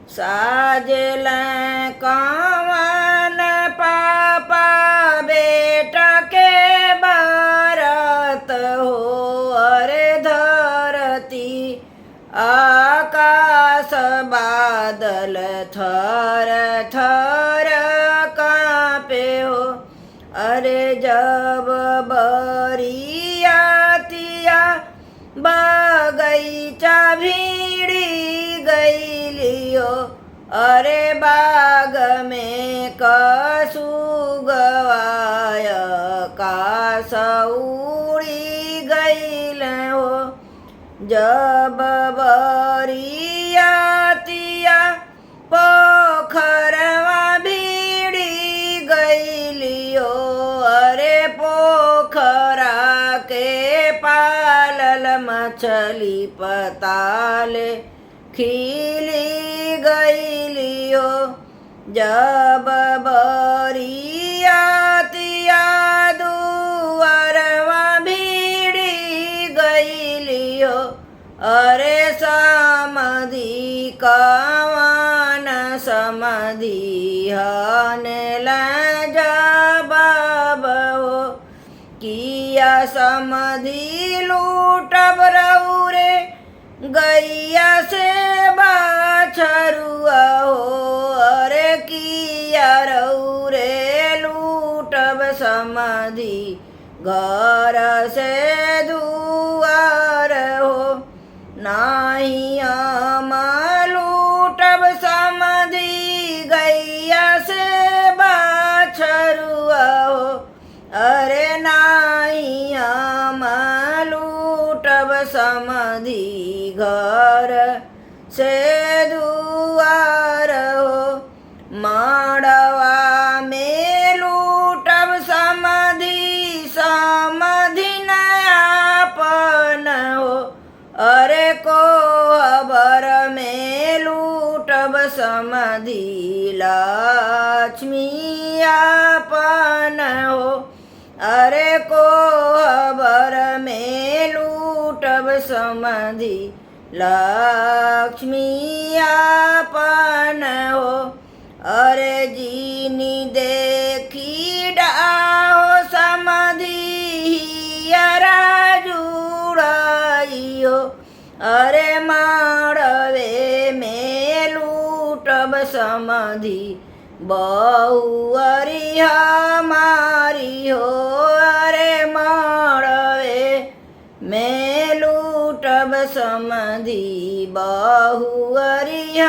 साजल कवन पापा बेटा के बरत हो। अरे धरती आकाश बादल थर थर कांपे हो। अरे जब बरियातिया बगीचा भीड़ी गईलियो। अरे बाग में कसुगवाय कास उड़ी गईल हो। जब बरियातिया पोखरवा भीड़ी गईलियो। अरे पोखरा के पालल मछली पताले खिली गईलियो। जब बरियातिया दुअरवा भीड़ी गईलियो। अरे समधी कवन समधी हनेल जवाब हो। किया समधी लूटब रउरे गैया से बाछरुआ हो। अरे किया रउरे लूटब समधी घर से दुआर हो। नाही हम लूटब समधी गैया से बाछरुआ हो। अरे नाही हम लूटब समधी घर से दुआर हो। माड़वा में लूटब समधी समधी नयापन हो। अरे कोहबर में लूटब समधी लक्ष्मी आपन हो। अरे कोहबर में लूटब समधी लक्ष्मी आपन हो। अरे जीनी देखी डाहो समधी हियरा जुड़ाइयो। अरे माड़वे में लूटब समधी बहुअरी हमारी हो। अरे माड़वे में लूटब समधी बहुअरी